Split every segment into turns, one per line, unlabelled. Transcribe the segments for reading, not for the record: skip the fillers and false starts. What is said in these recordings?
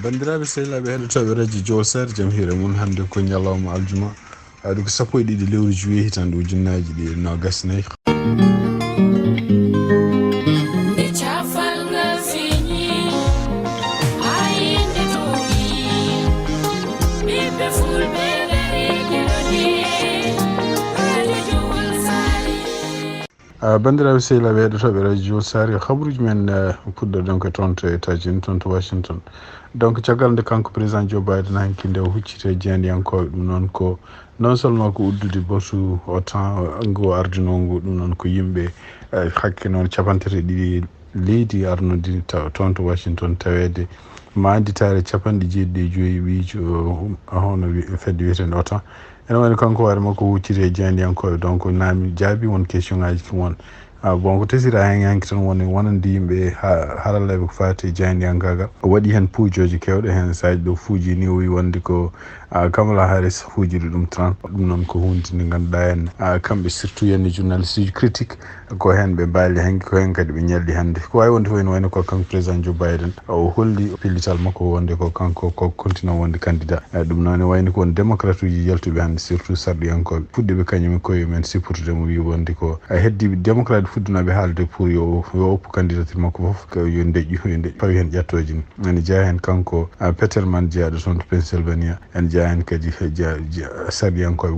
bandiraɓe sehilaɓe heɗotoɓe radio Juillet sar jam hiire mum hannde ko ñalawma aljuma ɗo ko 12 lewru juillet hitande ujunnaji ɗi 24. bandiraɓe sehilaɓe heɗotoɓe radio Juillet sar habaruji men puɗɗoɗen koye toon to États-Unis toon to Washington. donc caggal nde kanko président Joe Biden hanki nde o huccite jeyandiyankoɓe ɗum noon ko non seulement ko uddude botu o temps ngu arduno ngu ɗum noon ko yimɓe hakke noon capantati ɗiɗi leydi arnodi toon to Washington tawede ma anditare 75 wiijo hono fedde wiyetende o temps ene woni kanko waare makko huccite jeyandiyankoɓe donc naami jaabi won question ngaji won bon ko tesira hen hanki tan wonande yimɓe halallaɓe ko fati jeyandiyankaga o waɗi hen puujoji kewɗe hen saji ɗo fuuji ni o wi wonde ko Kamala Harris fuujiɗo ɗum Trump ɗum noon ko hunde nde ganduɗa hen kamɓe surtout yenni journaliste uji critique ko hen ɓe mbaali hanki ko hen kadi ɓe ñalli hannde ko wawi wonde fof ene wayno ko kanko président Joe Biden o holli pellital makko wonde ko kanko ko continue wonde candidat ɗum noon ne wayno ko won démocrate uji yaltuɓe hannde surtout sarɗiyankoɓe fuɗɗiɓe kañum koye men sipportude mo wi wonde ko heddiɓe démocrate fuddanoɓe haalde pour yo oppu candidature makko foof yo deƴƴu pawi hen ƴattoji ni ene jeeya hen kanko Peterman jeeyaɗo toon to Pennsylvania ene jeeya hen kadi sarɗiyankoɓe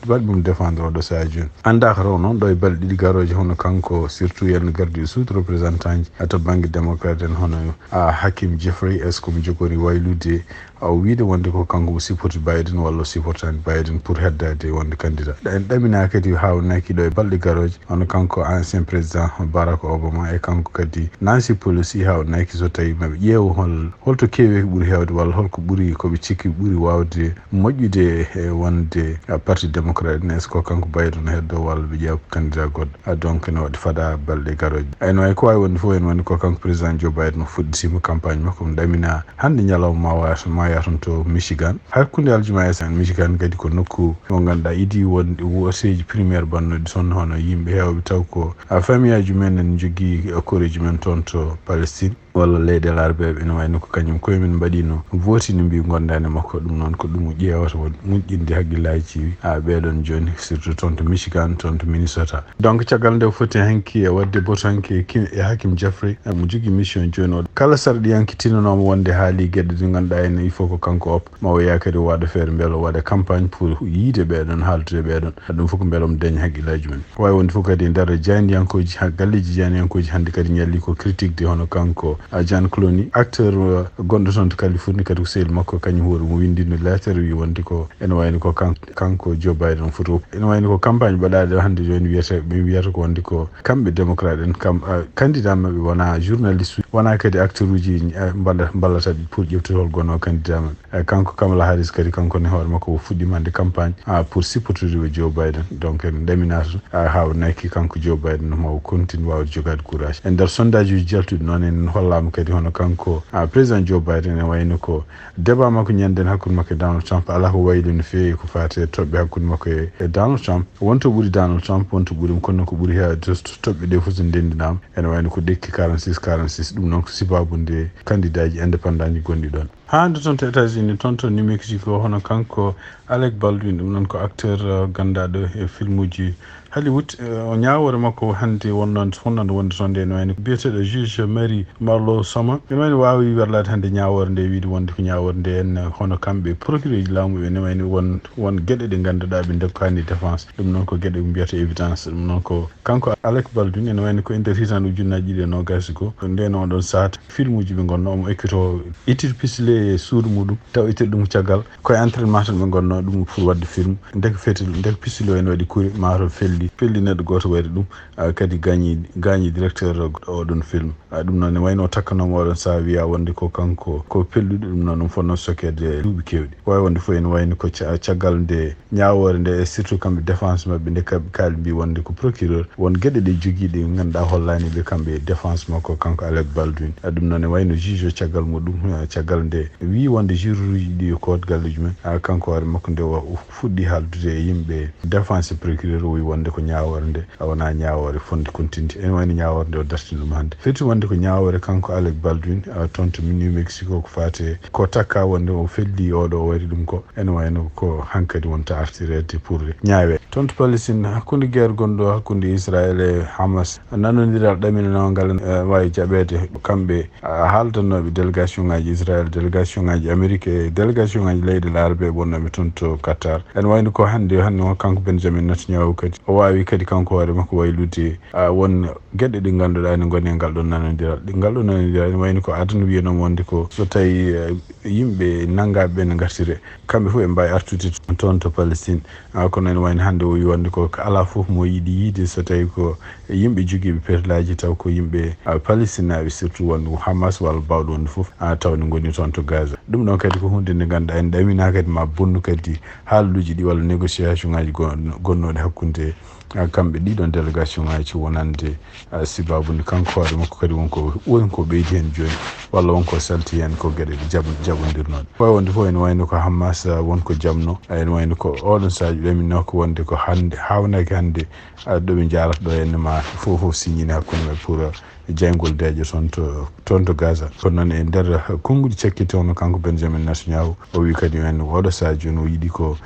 waɗɓe mum défendre oɗo saaji joni andaka taw noon ɗo e balɗe ɗiɗi garoje hono kanko surtout yenno gardiɗo suudu représentant ji to banggue démocrate en hono Hakim Jeffrey est ce que mo jogori waylude o wiide wonde ko kanko mo supporti Biden walla o supportani Biden pour heddade wonde candidat en ɗamina kadi hawnaki ɗo e balɗe garoje hono kanko ancien président Barack Obama e kanko kadi Nancy Pelosi hawnaki so tawi maɓe ƴeewa holto keewi ko ɓuuri hewde walla holko ɓuuri koɓe cikki ɓuuri wawde moƴƴude e wonde parti démocrate en est ce que kanko Biden heddo walla ɓe ƴeewa candidat goɗɗo donc ne waɗi fada balɗe garoje ene wawi ko wawi wonde fof en woni ko kanko président Joe Biden fuɗɗitima campagne makko mo ɗamina hande ñalawma ma yaton to Michigan hakkude aljuma en Michigan kadi ko nokku mo ganduɗa idi wonde woseji primaire bannoɗi toon hono yimɓe hewɓe taw ko famille aji men en jogui koreji men toon to Palestine walla leyɗele arbeɓe ene wayno ko kañum koyemin mbaɗino votini mbi gondani makko ɗum noon ko ɗum ƴeewata moƴƴinde haqqillaji ɓeɗon joni surtout toon to Michigan toon to Minnesota donc caggal nde foti hanki e wadde boto hanki e Hakim Jeffrey mo jogui mission joni o kala sarɗiyanki tinanoma wonde haali gueɗe ɗe ganduɗa ene il faut ko kanko op ma o yaa kadi waɗa feere beele waɗa campagne pour yiide ɓeɗon haaldude ɓeɗon ɗum fof ko beele omo daña haqqillaji men wawi wonde fof kadi e nder jeyandiyankoji galleji jeyandiyankoji hande kadi ñalli ko critique de hono kanko John Clooney acteur gonɗo toon to Californie kadi ko sehil makko kañum hoore mo windino lettere wi wonde ko ene wayno ko kanko Joe Biden foti ene wayno ko campagne baɗaɗe hande joni wiyata ko wonde ko kamɓe démocrate en candidat mabɓe wona journaliste wona kadi acteur uji ballataɓe pour ƴeftude hol gonno candidat mabɓe kanko Kamala Harris kadi kanko ne hoore makko o fuɗɗimande campagne pour supportude Joe Biden donc en ɗaminata hawnaki kanko Joe Biden ma o continue wawde jogade courage e nder sondage uji jaltuɗi noon en hollama kadi hono kanko président Joe Biden e wayno ko débat makko ñanden hakkude makko e Donald Trump ala ko wayli no feewi ko fate toɓɓe hakkude makko e Donald Trump wonto ɓuuri Donald Trump wonto ɓuuri kono ko ɓuuri hewde toɓɓe ɗe fof so ndendinama ene wayno ko dekki 46 ɗum noon ko sibabude candidat ji indépendant ji gonɗi ɗon hande toon to États-Unis toon to New Mexico hono kanko Alec Baldwin ɗum noon ko acteur gandaɗo e film uji Hollywood o ñawore makko hande wonnode wonde toon nde ne wayno biyeteɗo juge Mary Marlowe Soma ene wayno wawi werlade hande ñawore nde wiide wonde ko ñawore nde en hono kamɓe procureur ji laamuɓe ne wayno won gueɗe ɗe ganduɗa ɓe dokkani défense ɗum noon ko gueɗe mbiyata évidence ɗum noon ko kanko Alec Baldwin ene wayno ko nder hitande ujunnaje ɗiɗi e nogas go nden oɗon sahata film uji ɓe gonno omo ekkito ittude pisle e suudu muɗum taw ittude ɗum caggal koye entraînement tan ɓe gonno ɗum pour wadde film ndeko pisle o ene waɗi kuuri mato pelli neɗɗo goto waɗi ɗum kadi gañi directeur oɗon film ɗum noon ne wayno takkanoma oɗon saha wiya wonde ko kanko ko pelluɗo ɗum noon ɗum fonno sokkede duuɓi kewɗi wawi wonde fof ene wayno ko caggal nde ñawore nde e surtout kamɓe défense mabɓe nde kaali mbi wonde ko procureur won gueɗe ɗe joguiɗe ganduɗa hollani ɓe kamɓe défense makko kanko Alec Baldwin ɗum noon ne wayno juge o caggal muɗum caggal nde e wi wonde juruji ɗi ko galluji men kanko waɗa makko nde fuɗɗi haaldude e yimɓe défense procureur wi wonde ko ñawore nde wona ñawore fonde continti en wayno ñawore nde o dartini ɗum hannde firti wonde ko ñawore kanko Alec Baldwin toon to New Mexico ko fate ko takka wonde o felli oɗo o waɗi ɗum ko en wayno ko hankkadi wonta artirede pour ñaawe toon to Palestine hakkude guerre gonɗo hakkude Israël e Hamas nanodiral ɗaminanogal wawi jaɓede kamɓe haaldanoɓe délégation ngaji Israël délégation ngaji Amérique e délégation ngaji leyɗe arabe wonnoɓe toon to Qatar en wayno ko hannde kanko Benjamin Netanyahu kadi o wawi kadi kanko hoore makko waylude won gueɗe ɗe ganduɗa ne goni e ngal ɗon nanodiral ngal ɗon nanodiral en wayno ko aduna wiyanom wonde ko so tawi yimɓe nangaɓe ne gartire kamɓe fof ɓe mbawi artude toon to Palestine kono en wayno hannde o wi wonde ko ala fof mo yiiɗi yiide so tawi ko yimɓe joguiɓe perlaji taw ko yimɓe Palestine naɓe surtout wonde Hamas walla bawɗo wonde fof taw ne goni toon to Gaza ɗum ɗon kadi ko hunde nde ganduɗa en ɗamina kadi ma bonnu kadi haaluji ɗi walla négociation ngaji gonnoɗe hakkude kamɓe ɗiɗon délégation ngaji wonande sibabude kanko hoore makko kadi wonko ɓeydi hen joni walla wonko salti hen ko gueɗe ɗe jaɓodirnoɗe wawi wonde fof en wayno ko Hamas wonko jamno en wayno ko oɗon saji ɗamino ko wonde ko hande hawnaki hande ɗoɓe jarata ɗo henne ma fof signine hakkude maɓɓe pour jayngol deeƴo toon to Gaza kono noon e nder konnguɗi cakkiti hono kanko Benjamin Netanyahu o wi kadi en oɗo saha joni o yiiɗi ko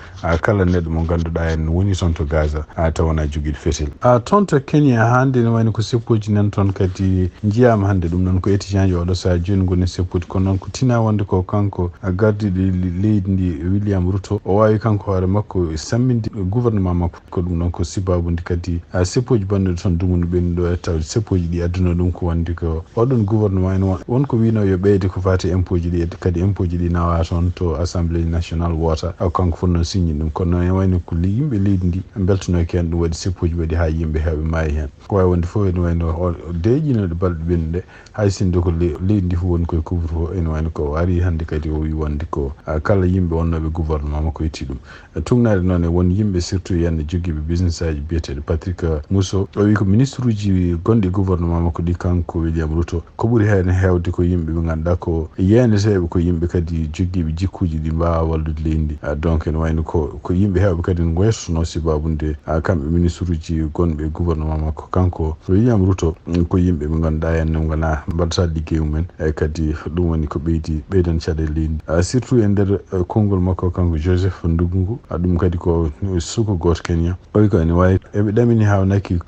kala neɗɗo mo ganduɗa en woni toon to Gaza tawana joguiɗo fetel toon to Kenya hande ne wayno ko seppoji nan toon kadi jiyama hande ɗum noon ko étudiant ji oɗo saha joni goni seppude kono noon ko tina wonde ko kanko gardiɗo leydi ndi William Ruto o wawi kanko hoore makko samminde gouvernement makko ko ɗum noon ko sababude kadi seppoji bannuɗe toon dumunu ɓennuɗo e tawde seppoji ɗi adduna ɗum ko wonde ko oɗon gouvernement en wonko wino yo ɓeyde ko fati impôt ji ɗi kadi impôt ji ɗi nawa toon to assemblée nationale wota kanko fof noon signi ɗum kono noon en wayno ko yimɓe leydi ndi beltanoki hen ɗum waɗi seppoji waɗi ha yimɓe heɓe maayi hen ko wawi wonde fof en wayno deeƴinoɗe balɗe ɓennuɗe hay sinde ko leydi ndi fof woni koye couvre-feu en wayno ko ari hande kadi o wi wonde ko kala yimɓe wonnoɓe gouvernement makko yetti ɗum tugnade noon e won yimɓe surtout yenne joguiɓe business aji biyeteɗo Patrick Mousso o wi ko ministre uji gonɗi gouvernement makko ɗi kanko William Ruto ko ɓuuri hen hewde ko yimɓe ɓe ganduɗa ko yendeteɓe ko yimɓe kadi joguiɓe jikkuji ɗi mbawa wallude leydi ndi donc en wayno ko yimɓe hewɓe kadi ne waytotono sibabude kamɓe ministre uji gonɓe gouvernement makko kanko William Ruto ko yimɓe ɓe ganduɗa hen gona mbaɗata ligguey mumen kadi ɗum woni ko ɓeydan caɗele leydi surtout e nder konngol makko kanko Joseph Ndugungu ɗum kadi ko suko goto Kenya o wi ko ene wawi eɓe ɗamini hawnaki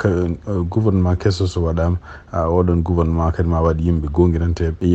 gouvernement kesso so waɗama oɗon gouvernement kadi ma waɗ yimɓe gonguiranteɓe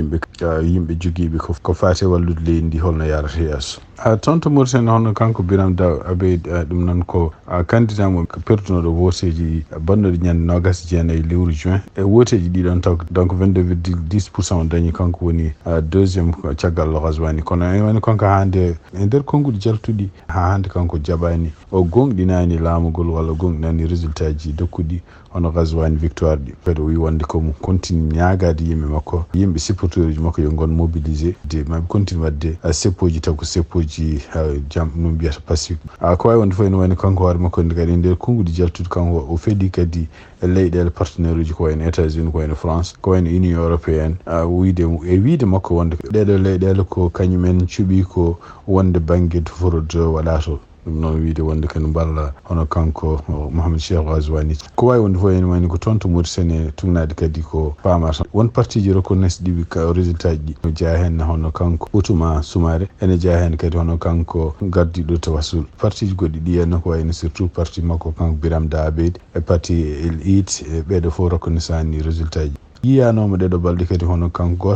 yimɓe joguiɓe ko fate wallude leydi ndi holno yarata yesso toon to Mauritanie hono kanko Biram Daw Abeid ɗum noon ko candidat mo perdunoɗo voteji bannoɗe ñande nogas jeenayyi lewru juin e voteji ɗiɗon taw donc 22,10% o dañi kanko woni deuxiéme caggal Ghazouani kono en wani kanko hande e nder konnguɗi jaltuɗi ha hande kanko jaɓani o gonɗinani laamugol walla gonɗinani résultat ji dokkuɗi hono Ghazouani victoire ɗi kadi o wi wonde komo continue ñagade yimɓe makko yimɓe supporteur ji makko yo gon mobilisé de maɓe continue wadde seppoji taw ko seppoji jam no mbiyata pacifique ko wawi wonde fof ene wayno kanko hoore makko kadi nder konnguɗi jaltude kanko o feeɗi kadi e leyɗele partenaire uji ko wayno États-Unis ko wayno France ko wayno Union européenne wiide makko wonde ɗeɗo leyɗele ko kañumen cuuɓi ko wonde banggue fraude waɗa to ɗum noon wiide wonde kadi mballa hono kanko Mohamed Cheikh Ghazouani ko wawi wonde fof ene wayno ko toon to Mauritanie tugnade kadi ko famata won parti ji reconnaisse ɗiɓi ka résultat ji no jeeya hen hono kanko Outouma Soumaré ene jeeya hen kadi hono kanko gardiɗo Tawassul parti ji goɗɗi ɗi henna ko wayno surtout parti makko kanko Biram Da Abeid e parti El Eid ɓeɗo fof reconnaissance ani résultat ji yiyanoma ɗeɗo balɗe kadi hono kanko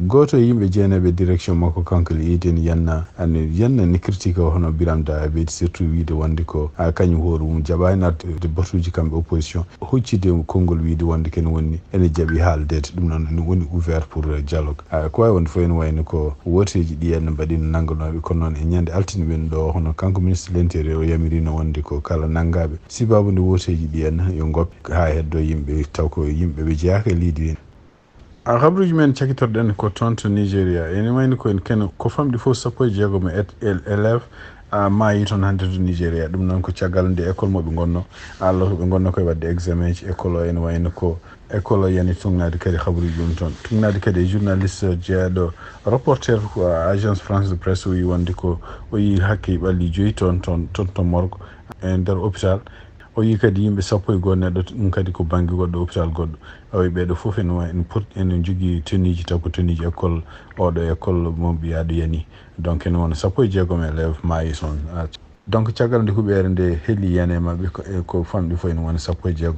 goto e yimɓe jeeneɓe direction makko kanko yiiden yanna ni critique o hono Biram Da Abeid surtout wiide wonde ko kañum hoore mum jaɓani arde batuji kamɓe opposition huccide konngol wiide wonde ken woni ene jaaɓi haaldede ɗum noon ene woni ouvert pour dialogue ko wawi wonde fof ene wayno ko woteji ɗi henna mbaɗino nangganoɓe kono noon e ñande altine ɓen ɗo hono kanko ministre de l'intérieur o yamirino wonde ko kala nanggaɓe sibabude woteji ɗi henna yo goppe ha heddo yimɓe taw ko yimɓe jeyaka e leydi hen habruji men cakitorɗen ko toon to Nigéria ene wayno ko en ken ko famɗi fof 16 élève maayi toon hannde to Nigéria ɗum noon ko caggal nde école mo ɓe gonno Allah ɓe gonno koye wadde examen ji école o ene wayno ko école o yani tugnade kadi habaruji ɗum toon tugnade kadi e journaliste jeeyaɗo reporter ko agence France de presse o yi wonde ko o yi hakke ɓalli joyi toon morgo e nder hôpital o yi kadi yimɓe 11 neɗɗo ɗum kadi ko banggue goɗɗo hôpital goɗɗo o wi ɓeɗo foof ene jogui tenue ji taw ko tenue ji école oɗo école mo mbiyaɗo yani donc ene wona 16 élève maayi toon donc caggal nde huɓere nde heeli yen e mabɓe ko famɗi fof ene wona 16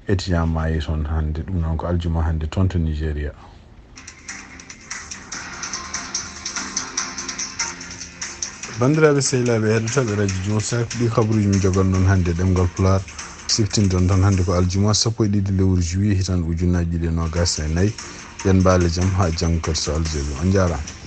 étudiant maayi toon hannde ɗum noon ko aljuma hannde toon to Nigéria. bandiraɓe sehilaɓe heɗotoɓe radio Juillet ɗi habaruji mi jogon noon hannde ɗemgal Pulaar siftindon toon hannde ko aljuma 12 lewru juillet hitan ujunnaji 2024 yen mbaale jaam ha janggo kadi so Allah jaaɓi on jarama.